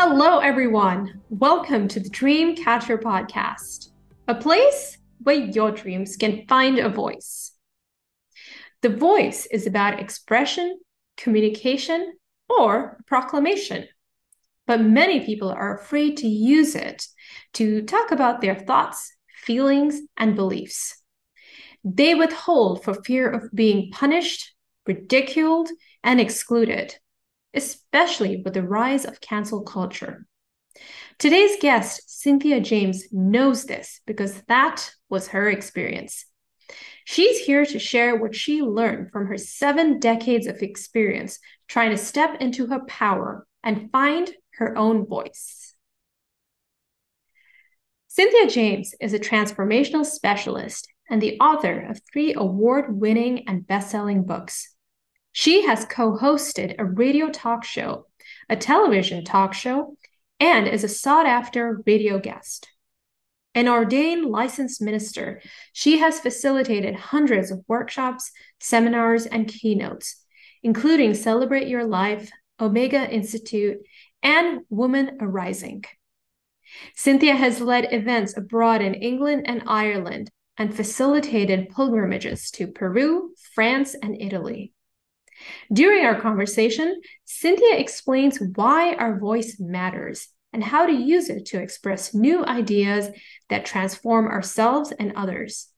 Hello, everyone. Welcome to the Dream Catcher podcast, a place where your dreams can find a voice. The voice is about expression, communication, or proclamation. But many people are afraid to use it to talk about their thoughts, feelings, and beliefs. They withhold for fear of being punished, ridiculed, and excluded, especially with the rise of cancel culture. Today's guest, Cynthia James, knows this because that was her experience. She's here to share what she learned from her 7 decades of experience trying to step into her power and find her own voice. Cynthia James is a transformational specialist and the author of 3 award-winning and best-selling books. She has co-hosted a radio talk show, a television talk show, and is a sought-after radio guest. An ordained licensed minister, she has facilitated hundreds of workshops, seminars, and keynotes, including Celebrate Your Life, Omega Institute, and Women Arising. Cynthia has led events abroad in England and Ireland and facilitated pilgrimages to Peru, France, and Italy. During our conversation, Cynthia explains why our voice matters and how to use it to express new ideas that transform ourselves and others.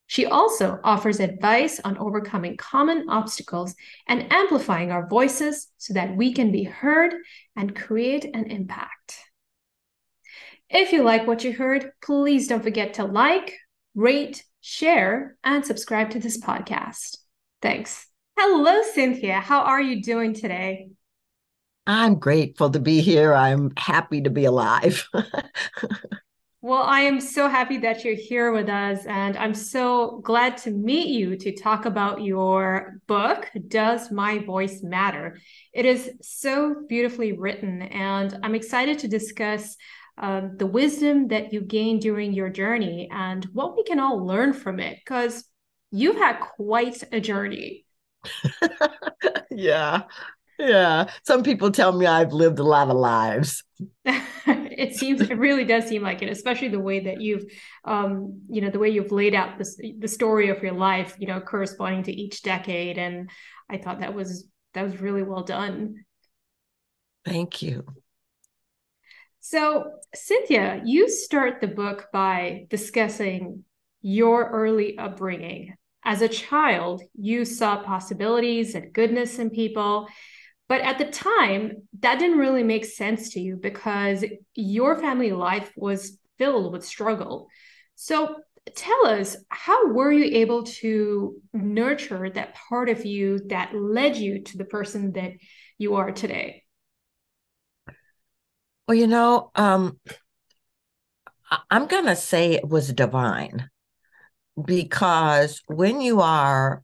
She also offers advice on overcoming common obstacles and amplifying our voices so that we can be heard and create an impact. If you like what you heard, please don't forget to like, rate, share, and subscribe to this podcast. Thanks. Hello, Cynthia. How are you doing today? I'm grateful to be here. I'm happy to be alive. Well, I am so happy that you're here with us, and I'm so glad to meet you to talk about your book, Does My Voice Matter? It is so beautifully written, and I'm excited to discuss the wisdom that you gained during your journey and what we can all learn from it, because you've had quite a journey. Yeah. Yeah. Some people tell me I've lived a lot of lives. It really does seem like it, especially the way that the way you've laid out the story of your life, corresponding to each decade. And I thought that was really well done. Thank you. So, Cynthia, you start the book by discussing your early upbringing. As a child, you saw possibilities and goodness in people. But at the time, that didn't really make sense to you because your family life was filled with struggle. So tell us, how were you able to nurture that part of you that led you to the person that you are today? Well, I'm going to say it was divine because when you are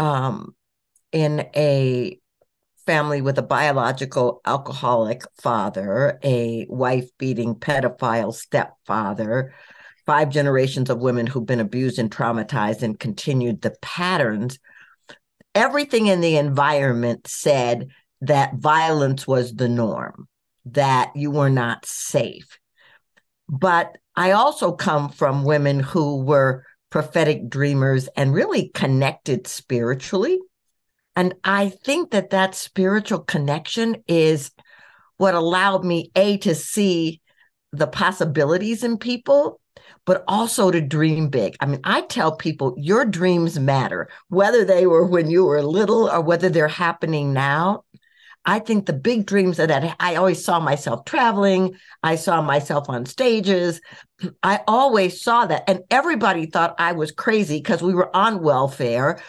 in a family with a biological alcoholic father, a wife-beating pedophile stepfather, 5 generations of women who've been abused and traumatized and continued the patterns, everything in the environment said that violence was the norm, that you were not safe. But I also come from women who were prophetic dreamers and really connected spiritually. And I think that spiritual connection is what allowed me, to see the possibilities in people, but also to dream big. I mean, I tell people your dreams matter, whether they were when you were little or whether they're happening now. I think the big dreams that I always saw myself traveling. I saw myself on stages. I always saw that. And everybody thought I was crazy because we were on welfare,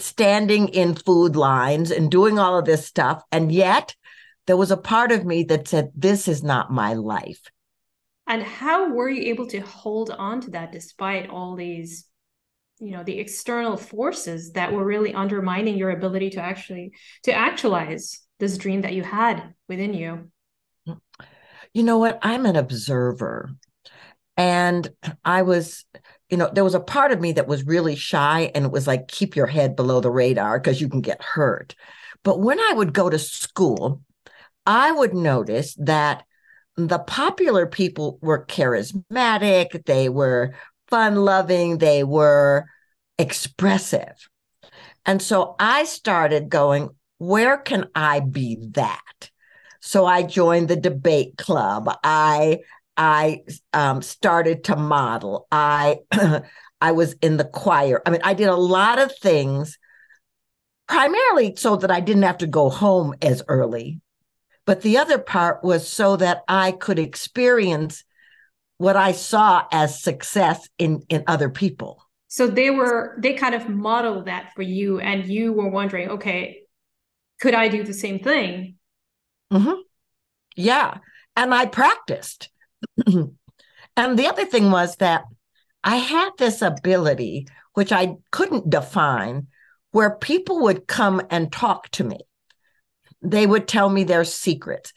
standing in food lines and doing all of this stuff. And yet there was a part of me that said, this is not my life. And how were you able to hold on to that despite all these, the external forces that were really undermining your ability to actualize this dream that you had within you? You know what? I'm an observer. And I was, there was a part of me that was really shy, and it was like, keep your head below the radar because you can get hurt. But when I would go to school, I would notice that the popular people were charismatic, they were fun-loving, they were expressive. And so I started going, where can I be that? So I joined the debate club. I started to model. I I was in the choir. I mean, I did a lot of things primarily so that I didn't have to go home as early. But the other part was so that I could experience what I saw as success in other people. So they kind of modeled that for you, and you were wondering, okay, could I do the same thing? Mm-hmm. Yeah. And I practiced. And the other thing was that I had this ability, which I couldn't define, where people would come and talk to me. They would tell me their secrets,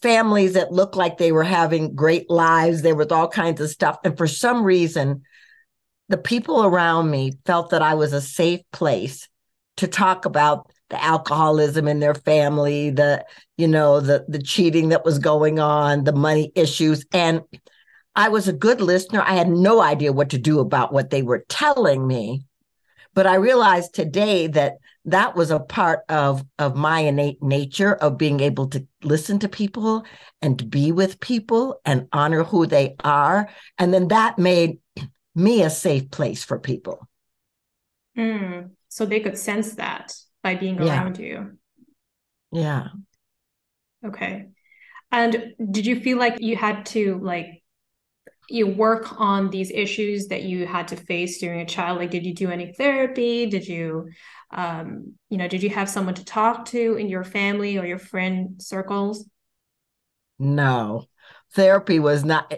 families that looked like they were having great lives. There was all kinds of stuff. And for some reason, the people around me felt that I was a safe place to talk about the alcoholism in their family, the cheating that was going on, the money issues. And I was a good listener. I had no idea what to do about what they were telling me. But I realized today that that was a part of my innate nature of being able to listen to people and to be with people and honor who they are. And then that made me a safe place for people. So they could sense that by being Yeah. around you. Yeah. Okay. And did you feel like you had to you work on these issues that you had to face during a child? Like, did you do any therapy? Did you, did you have someone to talk to in your family or your friend circles? No, therapy was not,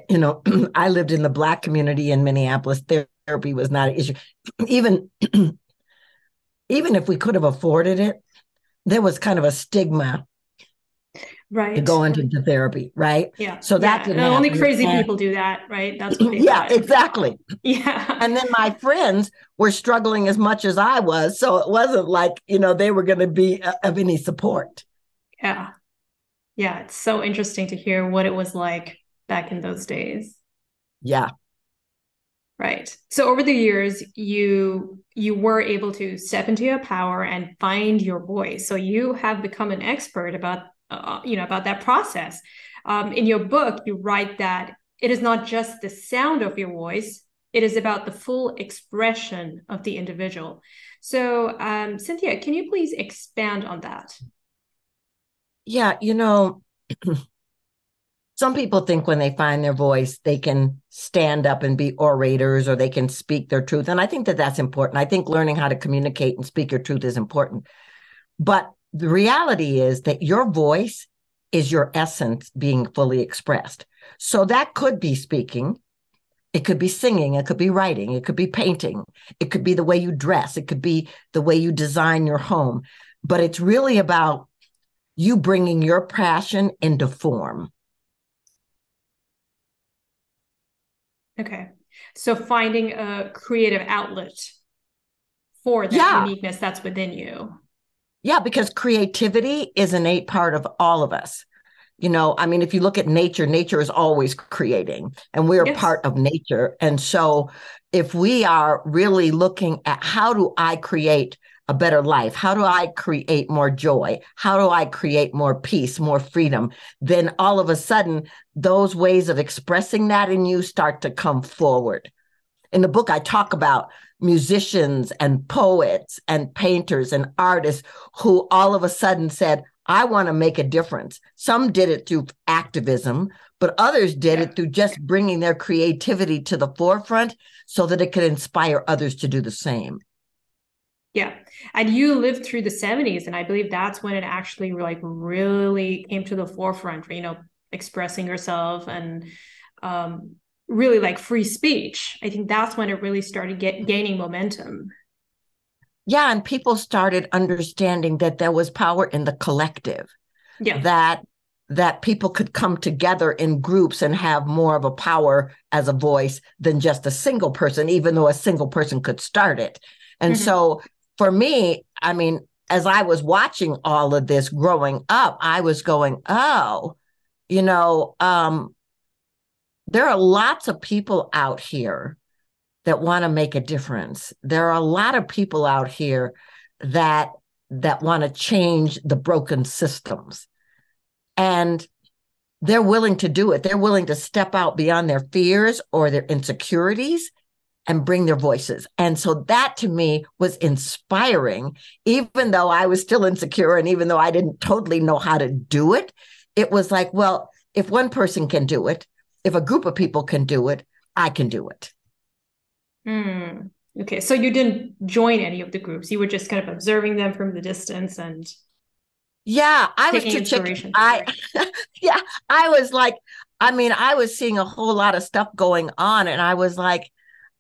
I lived in the Black community in Minneapolis. Therapy was not an issue. Even, even if we could have afforded it, there was kind of a stigma Right. to go into therapy, right? Yeah. So that didn't happen. Only crazy people do that, right? That's what they Yeah, thought. exactly. Yeah. And then my friends were struggling as much as I was. So it wasn't like, they were going to be of any support. Yeah. Yeah. It's so interesting to hear what it was like back in those days. Yeah. Right. So over the years, you were able to step into your power and find your voice. So you have become an expert about about that process. In your book, you write that it is not just the sound of your voice; it is about the full expression of the individual. So, Cynthia, can you please expand on that? Yeah. Some people think when they find their voice, they can stand up and be orators or they can speak their truth. And I think that that's important. I think learning how to communicate and speak your truth is important. But the reality is that your voice is your essence being fully expressed. So that could be speaking. It could be singing. It could be writing. It could be painting. It could be the way you dress. It could be the way you design your home. But it's really about you bringing your passion into form. Okay. So finding a creative outlet for that Yeah. uniqueness that's within you. Yeah, because creativity is an innate part of all of us. If you look at nature, nature is always creating, and we're Yes. part of nature. And so if we are really looking at how do I create a better life? How do I create more joy? How do I create more peace, more freedom? Then all of a sudden, those ways of expressing that in you start to come forward. In the book, I talk about musicians and poets and painters and artists who all of a sudden said, I want to make a difference. Some did it through activism, but others did it through just bringing their creativity to the forefront so that it could inspire others to do the same. Yeah. And you lived through the 70s, and I believe that's when it actually really came to the forefront for, expressing yourself and really free speech. I think that's when it really started gaining momentum. Yeah, and people started understanding that there was power in the collective. Yeah. That people could come together in groups and have more of a power as a voice than just a single person, even though a single person could start it. And so for me, as I was watching all of this growing up, I was going, oh, You know, there are lots of people out here that want to make a difference. There are a lot of people out here that want to change the broken systems. And they're willing to do it. They're willing to step out beyond their fears or their insecurities and bring their voices. And so that to me was inspiring, even though I was still insecure and even though I didn't totally know how to do it. It was like, well, if one person can do it, if a group of people can do it, I can do it. Okay, so you didn't join any of the groups. You were just kind of observing them from the distance and yeah, I was taking too chicken. inspiration. Yeah, I was like, I mean, I was seeing a whole lot of stuff going on, and I was like,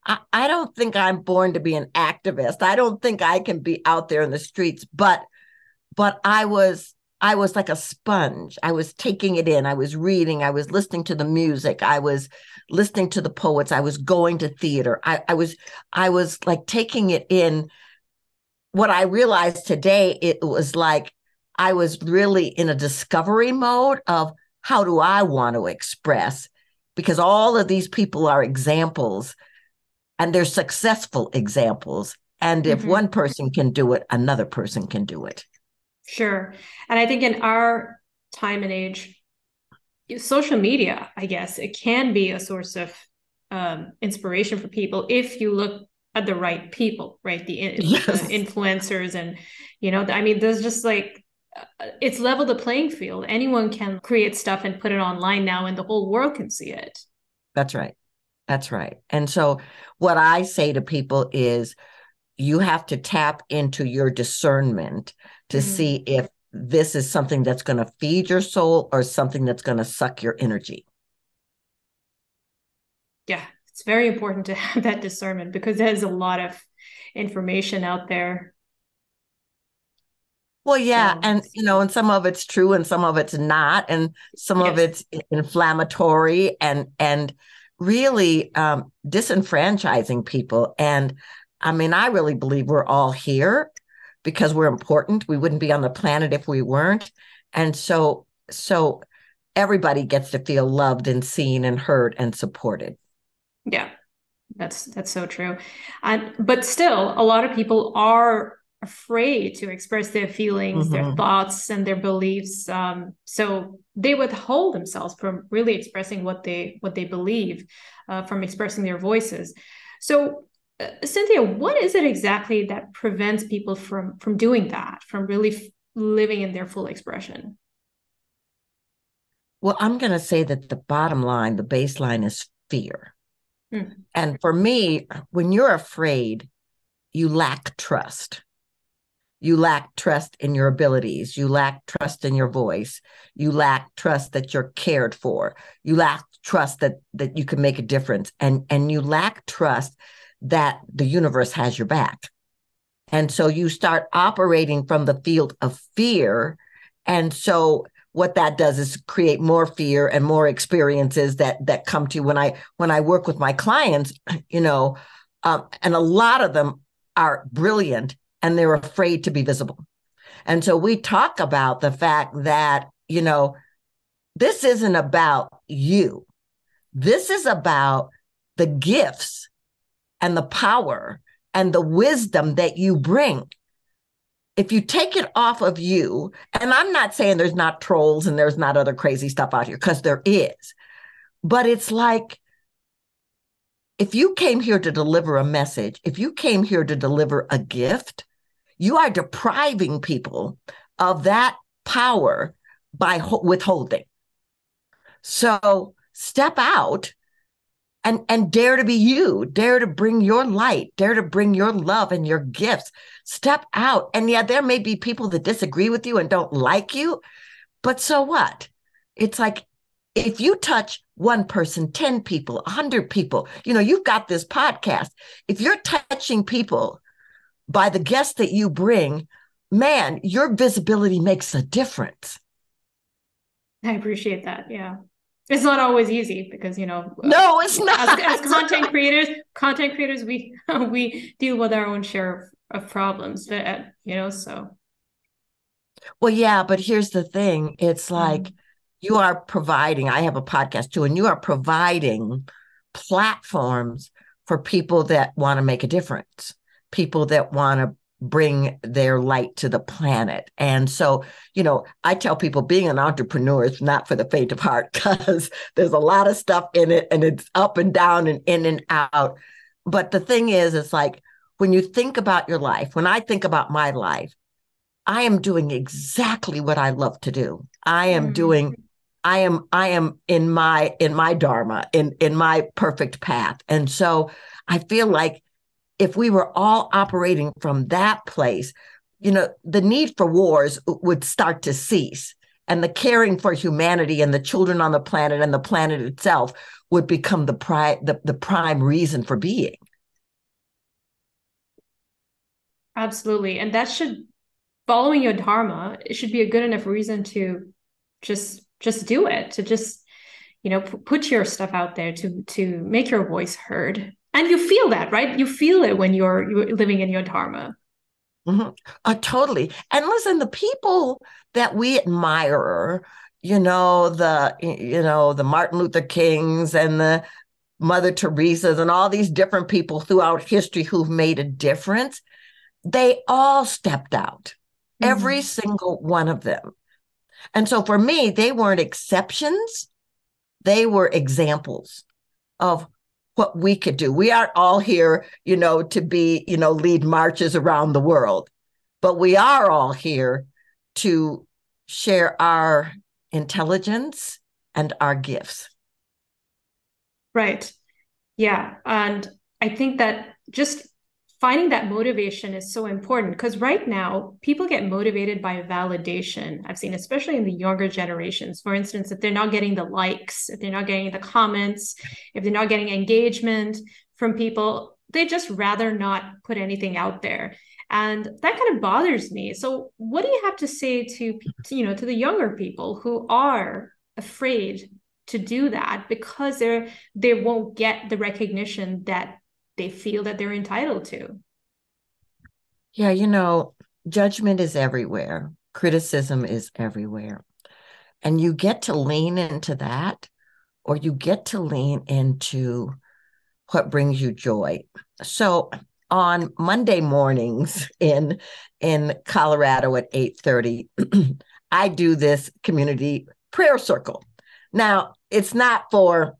I don't think I'm born to be an activist. I don't think I can be out there in the streets, but I was like a sponge. I was taking it in. I was reading. I was listening to the music. I was listening to the poets. I was going to theater. I was like taking it in. What I realized today, it was like I was really in a discovery mode of how do I want to express? Because all of these people are examples and they're successful examples. And if one person can do it, another person can do it. Sure. And I think in our time and age, social media, I guess, it can be a source of inspiration for people if you look at the right people, right? The Yes, influencers and, I mean, there's just like, it's leveled the playing field. Anyone can create stuff and put it online now and the whole world can see it. that's right. That's right. And so what I say to people is you have to tap into your discernment to see if this is something that's going to feed your soul or something that's going to suck your energy. Yeah, it's very important to have that discernment because there's a lot of information out there. Well, yeah, So, and and some of it's true and some of it's not, and some of yes. it's inflammatory and really disenfranchising people. And I mean, I really believe we're all here because we're important. We wouldn't be on the planet if we weren't. And so everybody gets to feel loved and seen and heard and supported. Yeah, that's so true. But still, a lot of people are afraid to express their feelings, their Mm-hmm. thoughts, and their beliefs. So they withhold themselves from really expressing what they believe, from expressing their voices. So, Cynthia, what is it exactly that prevents people from doing that, from really living in their full expression? Well, I'm going to say that the bottom line, the baseline is fear. Mm. And for me, when you're afraid, you lack trust. You lack trust in your abilities. You lack trust in your voice. You lack trust that you're cared for. You lack trust that you can make a difference. And you lack trust that the universe has your back. And so you start operating from the field of fear. And so what that does is create more fear and more experiences that come to you when I work with my clients, and a lot of them are brilliant and they're afraid to be visible. And so we talk about the fact that, this isn't about you. This is about the gifts and the power and the wisdom that you bring. If you take it off of you, and I'm not saying there's not trolls and there's not other crazy stuff out here, because there is, but it's like, if you came here to deliver a message, if you came here to deliver a gift, you are depriving people of that power by withholding. So step out and dare to be you, dare to bring your light, dare to bring your love and your gifts. Step out. And yeah, there may be people that disagree with you and don't like you, but so what? It's like, if you touch one person, 10 people, 100 people, you've got this podcast. If you're touching people by the guests that you bring, man, your visibility makes a difference. I appreciate that. Yeah. It's not always easy because, No, it's as not. content creators, we we deal with our own share of problems, so. Well, yeah, but here's the thing. It's like, Mm. you are providing, I have a podcast too, and you are providing platforms for people that want to make a difference, people that want to bring their light to the planet. And so, I tell people being an entrepreneur is not for the faint of heart because there's a lot of stuff in it and it's up and down and in and out. But the thing is, it's like when you think about your life, when I think about my life, I am doing exactly what I love to do. I am in my dharma, in my perfect path. And so I feel like if we were all operating from that place, the need for wars would start to cease. And the caring for humanity and the children on the planet and the planet itself would become the prime reason for being. Absolutely. And following your dharma, it should be a good enough reason to just do it, to just, put your stuff out there, to make your voice heard. And you feel that, right? You feel it when you're living in your dharma. Mm-hmm. Totally. And listen, the people that we admire, the Martin Luther Kings and the Mother Teresa's and all these different people throughout history who've made a difference, they all stepped out, every single one of them. And so for me, they weren't exceptions. They were examples of what we could do. We aren't all here, to be, lead marches around the world, but we are all here to share our intelligence and our gifts. Right. Yeah. And I think that just finding that motivation is so important because right now people get motivated by validation. I've seen, especially in the younger generations, for instance, if they're not getting the likes, if they're not getting the comments, if they're not getting engagement from people, they just rather not put anything out there. And that kind of bothers me. So what do you have to say to the younger people who are afraid to do that because they won't get the recognition that they feel that they're entitled to? Yeah, judgment is everywhere. Criticism is everywhere. And you get to lean into that, or you get to lean into what brings you joy. So on Monday mornings in Colorado at 8:30, I do this community prayer circle. Now, it's not for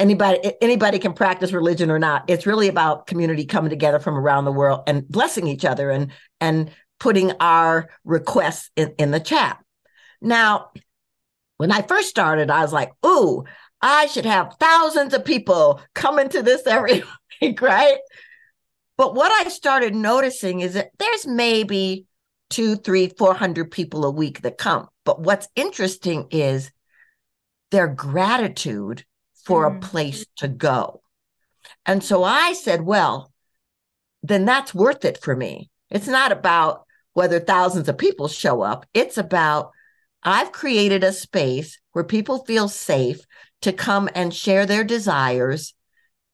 anybody can practice religion or not. It's really about community coming together from around the world and blessing each other and putting our requests in the chat. Now, when I first started, I was like, ooh, I should have thousands of people coming to this every week, right? But what I started noticing is that there's maybe 200, 300, 400 people a week that come. But what's interesting is their gratitude for a place to go. And so I said, well, then that's worth it for me. It's not about whether thousands of people show up. It's about I've created a space where people feel safe to come and share their desires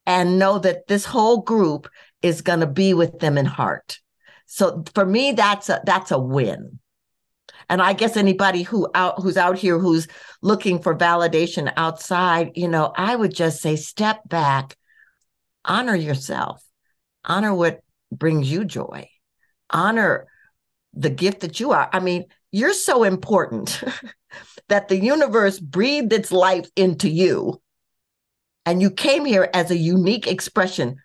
and know that this whole group is going to be with them in heart. So for me, that's a win. And I guess anybody who's out here who's looking for validation outside, I would just say step back, honor yourself, honor what brings you joy, honor the gift that you are. I mean, you're so important that the universe breathed its life into you. And you came here as a unique expression,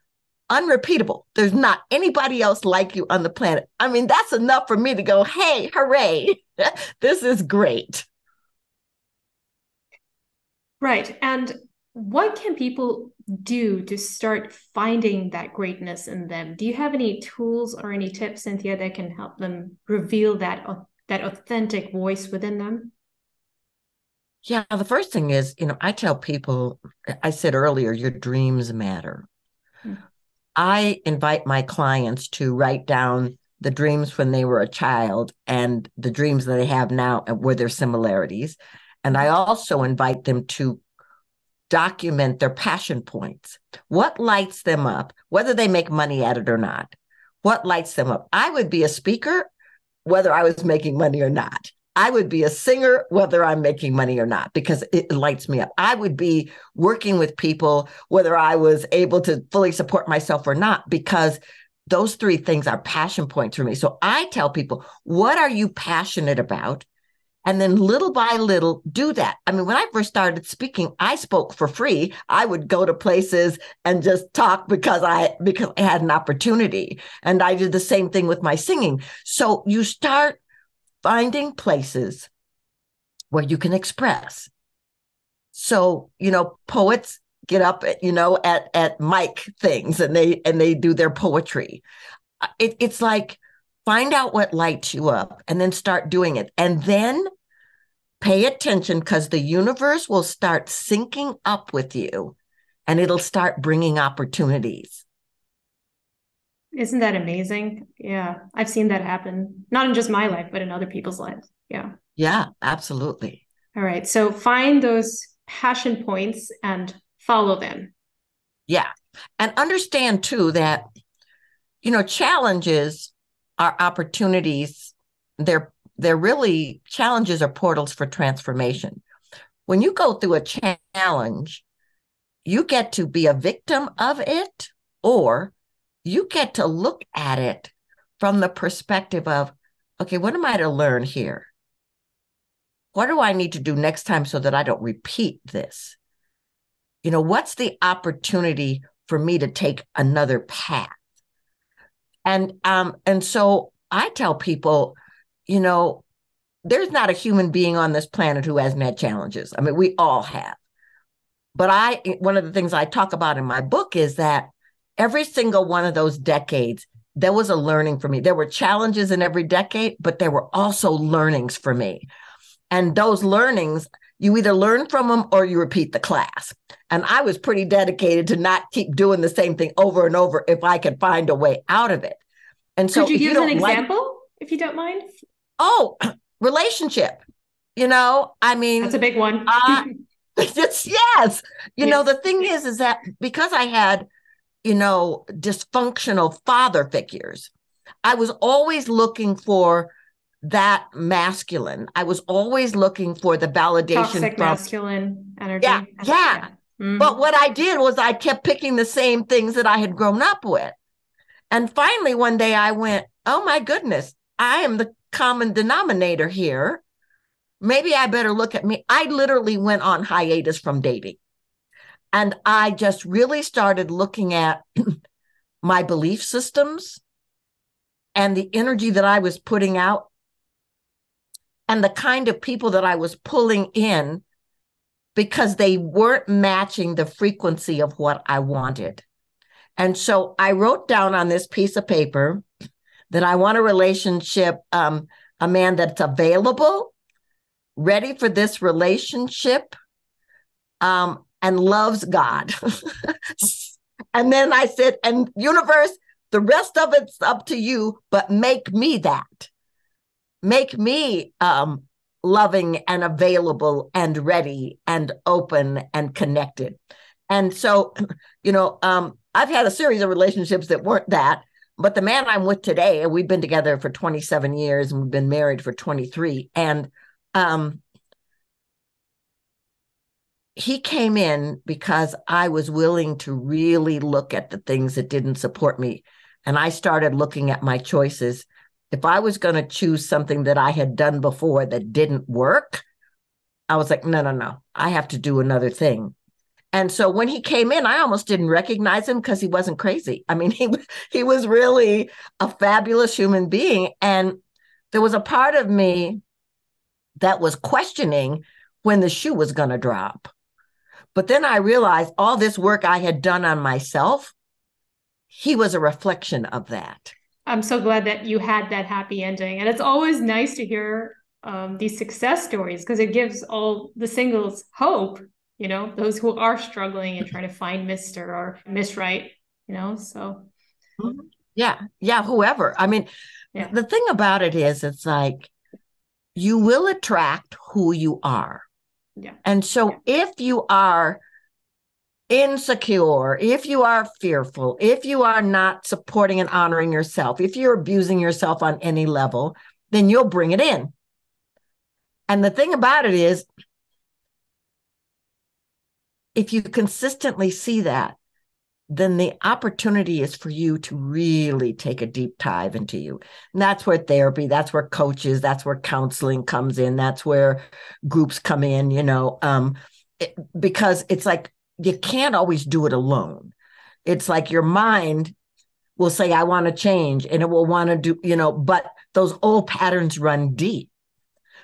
unrepeatable. There's not anybody else like you on the planet. I mean, that's enough for me to go, hey, hooray, this is great. Right. And what can people do to start finding that greatness in them? Do you have any tools or any tips, Cynthia, that can help them reveal that authentic voice within them? Yeah, the first thing is, I tell people, I said earlier, your dreams matter. I invite my clients to write down the dreams when they were a child and the dreams that they have now and where their similarities. And I also invite them to document their passion points. What lights them up, whether they make money at it or not? What lights them up? I would be a speaker, whether I was making money or not. I would be a singer, whether I'm making money or not, because it lights me up. I would be working with people, whether I was able to fully support myself or not, because those three things are passion points for me. So I tell people, what are you passionate about? And then little by little, do that. I mean, when I first started speaking, I spoke for free. I would go to places and just talk because I had an opportunity. And I did the same thing with my singing. So you start finding places where you can express. So, poets get up at mic things and they do their poetry. It's like, find out what lights you up and then start doing it. And then pay attention, because the universe will start syncing up with you and it'll start bringing opportunities. Isn't that amazing? Yeah, I've seen that happen, not in just my life, but in other people's lives. Yeah. Yeah, absolutely. All right. So find those passion points and follow them. Yeah. And understand too that, challenges are opportunities. They're really, challenges are portals for transformation. When you go through a challenge, you get to be a victim of it, or you get to look at it from the perspective of, okay, what am I to learn here? What do I need to do next time so that I don't repeat this? What's the opportunity for me to take another path? And so I tell people, there's not a human being on this planet who hasn't had challenges. I mean, we all have. But one of the things I talk about in my book is that every single one of those decades, there was a learning for me. There were challenges in every decade, but there were also learnings for me. And those learnings, you either learn from them or you repeat the class. And I was pretty dedicated to not keep doing the same thing over and over if I could find a way out of it. And so, could you give an example, if you don't mind? Oh, relationship. I mean, that's a big one. Yes. Yes. The thing is that because I had, dysfunctional father figures, I was always looking for that masculine. I was always looking for the validation toxic from masculine energy. Yeah. Mm-hmm. But what I did was I kept picking the same things that I had grown up with. And finally, one day I went, oh my goodness, I am the common denominator here. Maybe I better look at me. I literally went on hiatus from dating. And I just really started looking at my belief systems and the energy that I was putting out and the kind of people that I was pulling in, because they weren't matching the frequency of what I wanted. And so I wrote down on this piece of paper that I want a relationship, a man that's available, ready for this relationship, and loves God. And then I said, and universe, the rest of it's up to you, but make me that. Make me loving and available and ready and open and connected. And so, I've had a series of relationships that weren't that, but the man I'm with today, we've been together for 27 years and we've been married for 23. And he came in because I was willing to really look at the things that didn't support me. And I started looking at my choices. If I was going to choose something that I had done before that didn't work, I was like, no, I have to do another thing. And so when he came in, I almost didn't recognize him because he wasn't crazy. I mean, he was really a fabulous human being. And there was a part of me that was questioning when the shoe was going to drop. But then I realized all this work I had done on myself, he was a reflection of that. I'm so glad that you had that happy ending. And it's always nice to hear these success stories, because it gives all the singles hope, those who are struggling and trying to find Mr. or Miss Right, so. Yeah, whoever. I mean, The thing about it is, it's like, you will attract who you are. Yeah. And so if you are insecure, if you are fearful, if you are not supporting and honoring yourself, if you're abusing yourself on any level, then you'll bring it in. And the thing about it is, if you consistently see that, then the opportunity is for you to really take a deep dive into you. And that's where therapy, that's where coaches, that's where counseling comes in, that's where groups come in, because it's like you can't always do it alone. It's like your mind will say, I want to change, and it will want to do, but those old patterns run deep.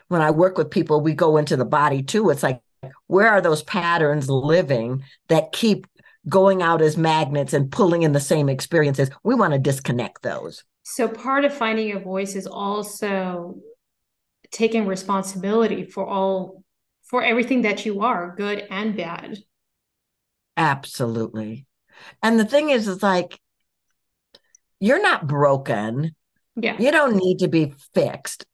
When I work with people, we go into the body too. It's like, where are those patterns living that keep going out as magnets and pulling in the same experiences? We want to disconnect those. So part of finding your voice is also taking responsibility for everything that you are, good and bad. Absolutely. And the thing is, it's like, you're not broken. Yeah. You don't need to be fixed,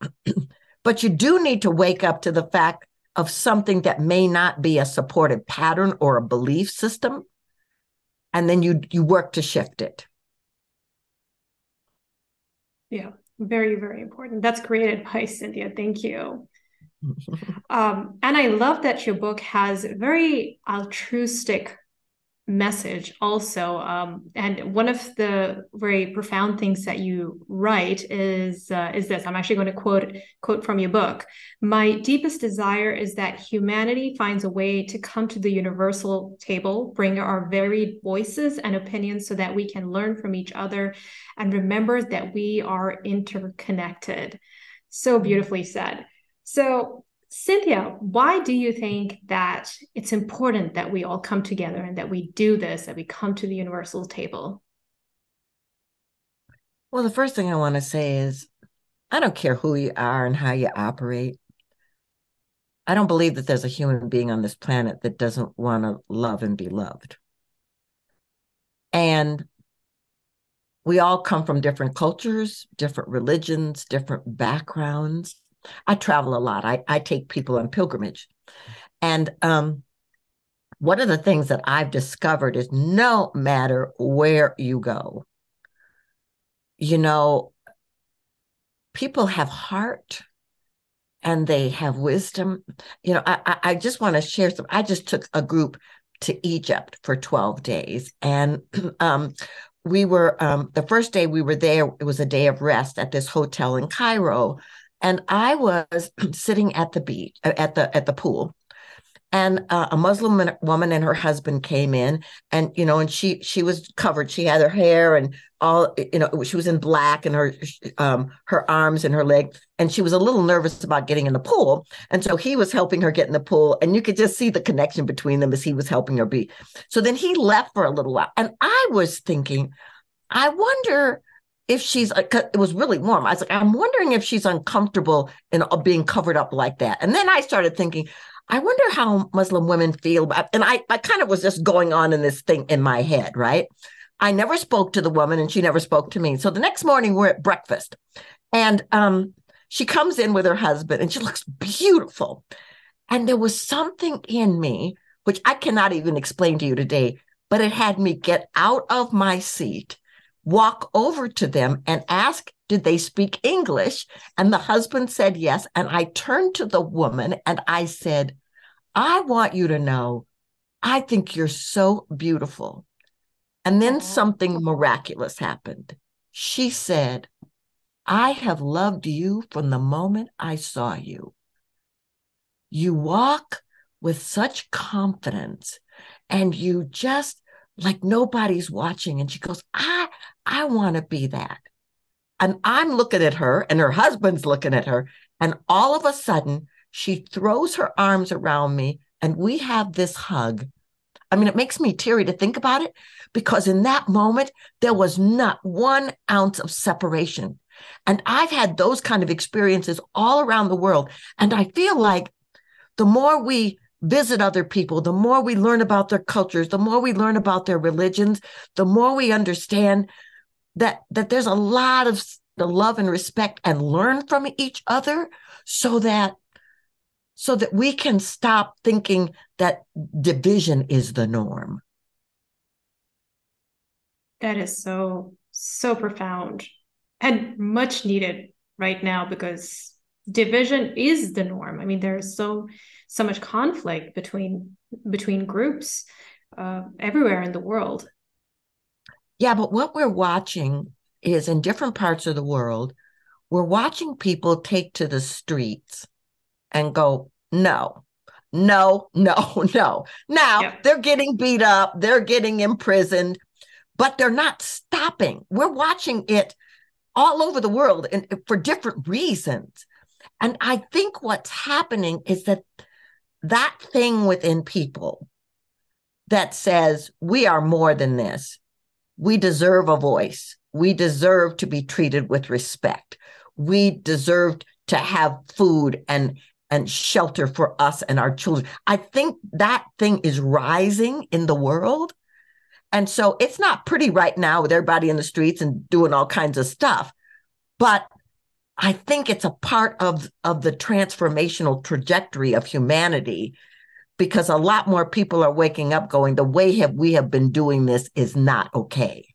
but you do need to wake up to the fact of something that may not be a supported pattern or a belief system. And then you work to shift it. Yeah. Very, very important. That's great advice, Cynthia. Thank you. And I love that your book has very altruistic message also. And one of the very profound things that you write is this. I'm actually going to quote from your book. My deepest desire is that humanity finds a way to come to the universal table, bring our varied voices and opinions so that we can learn from each other and remember that we are interconnected. So beautifully said. So Cynthia, why do you think that it's important that we all come together and that we do this, that we come to the universal table? Well, the first thing I want to say is, I don't care who you are and how you operate. I don't believe that there's a human being on this planet that doesn't want to love and be loved. And we all come from different cultures, different religions, different backgrounds. I travel a lot. I take people on pilgrimage. And one of the things that I've discovered is no matter where you go, people have heart and they have wisdom. I just want to share some. I just took a group to Egypt for 12 days. And we were, the first day we were there, it was a day of rest at this hotel in Cairo. And I was sitting at the beach, at the pool. And a Muslim woman and her husband came in, and and she was covered. She had her hair and all, she was in black, and her arms and her leg, and she was a little nervous about getting in the pool. And so he was helping her get in the pool, and you could just see the connection between them as he was helping her be. So then he left for a little while, and I was thinking, I wonder if she's, it was really warm. I was like, I'm wondering if she's uncomfortable in being covered up like that. And then I started thinking, I wonder how Muslim women feel about, and I kind of was just going on in this thing in my head, right? I never spoke to the woman and she never spoke to me. So the next morning we're at breakfast, and she comes in with her husband and she looks beautiful. And there was something in me, which I cannot even explain to you today, but it had me get out of my seat, walk over to them and ask, did they speak English? And the husband said yes. And I turned to the woman and I said, I want you to know, I think you're so beautiful. And then something miraculous happened. She said, I have loved you from the moment I saw you. You walk with such confidence and you just like nobody's watching. And she goes, I want to be that. And I'm looking at her and her husband's looking at her. And all of a sudden, she throws her arms around me and we have this hug. I mean, it makes me teary to think about it, because in that moment, there was not 1 ounce of separation. And I've had those kind of experiences all around the world. And I feel like the more we visit other people, the more we learn about their cultures, the more we learn about their religions, the more we understand that there's a lot of the love and respect and learn from each other, so that we can stop thinking that division is the norm. That is so, so profound and much needed right now, because division is the norm. I mean, there's so much conflict between groups everywhere in the world. Yeah, but what we're watching is in different parts of the world, we're watching people take to the streets and go, no, no, no, no. Now Yep. they're getting beat up, they're getting imprisoned, but they're not stopping. We're watching it all over the world and for different reasons. And I think what's happening is that thing within people that says we are more than this. We deserve a voice. We deserve to be treated with respect. We deserve to have food and shelter for us and our children. I think that thing is rising in the world. And so it's not pretty right now with everybody in the streets and doing all kinds of stuff. But I think it's a part of the transformational trajectory of humanity, because a lot more people are waking up going, the way we have been doing this is not okay.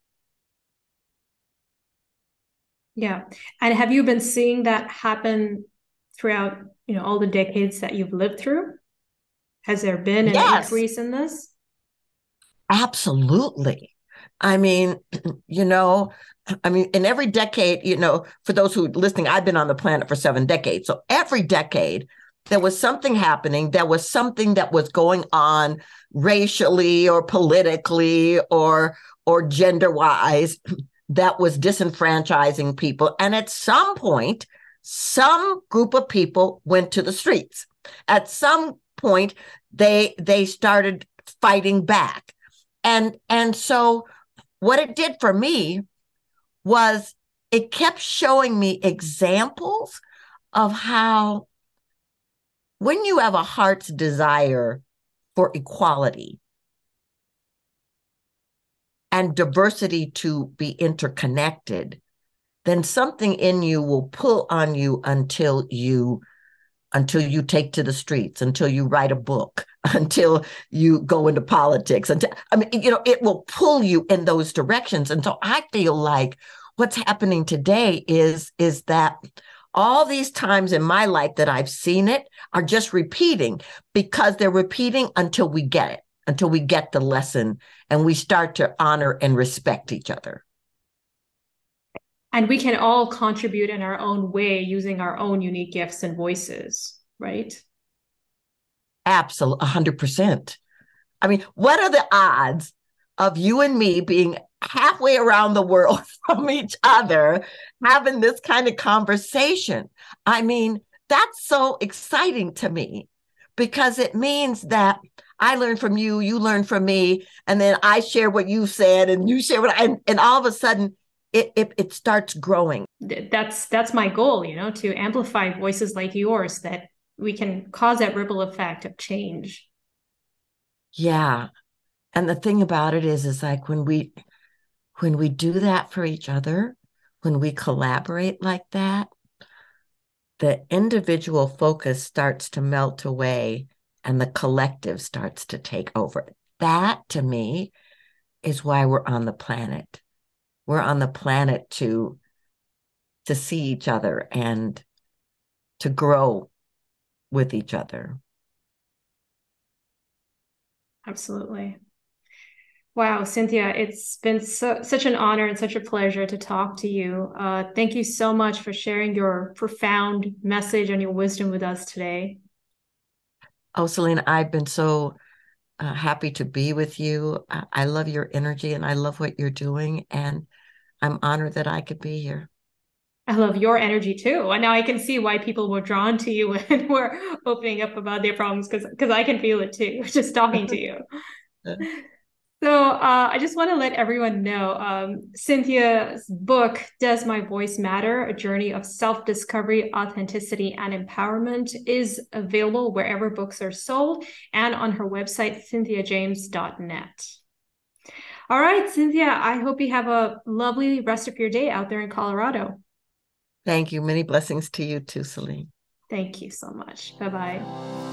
Yeah. And have you been seeing that happen throughout, all the decades that you've lived through? Has there been an Yes, increase in this? absolutely. I mean, in every decade, for those who are listening, I've been on the planet for 7 decades. So every decade, there was something happening. There was something that was going on racially or politically or gender-wise that was disenfranchising people. And at some point, some group of people went to the streets. At some point, they started fighting back. And so what it did for me was it kept showing me examples of how when you have a heart's desire for equality and diversity to be interconnected, then something in you will pull on you until you take to the streets, until you write a book, until you go into politics. It will pull you in those directions. And so I feel like what's happening today is that all these times in my life that I've seen it are just repeating, because they're repeating until we get it, until we get the lesson and we start to honor and respect each other. And we can all contribute in our own way using our own unique gifts and voices, right? Absolutely, 100%. I mean, what are the odds of you and me being halfway around the world from each other, having this kind of conversation? I mean, that's so exciting to me, because it means that I learn from you, you learn from me, and then I share what you said, and you share and all of a sudden it starts growing. That's my goal, to amplify voices like yours, that we can cause that ripple effect of change. Yeah. And the thing about it is like when we do that for each other, when we collaborate like that, the individual focus starts to melt away and the collective starts to take over. That to me is why we're on the planet. We're on the planet to see each other and to grow with each other. Absolutely. Wow, Cynthia, it's been such an honor and such a pleasure to talk to you. Thank you so much for sharing your profound message and your wisdom with us today. Oh, Celine, I've been so happy to be with you. I love your energy and I love what you're doing. And I'm honored that I could be here. I love your energy too. And now I can see why people were drawn to you when we're opening up about their problems, because I can feel it too, just talking to you. So I just want to let everyone know Cynthia's book, Does My Voice Matter? A Journey of Self-Discovery, Authenticity, and Empowerment, is available wherever books are sold and on her website, cynthiajames.net. All right, Cynthia, I hope you have a lovely rest of your day out there in Colorado. Thank you. Many blessings to you too, Celine. Thank you so much. Bye-bye.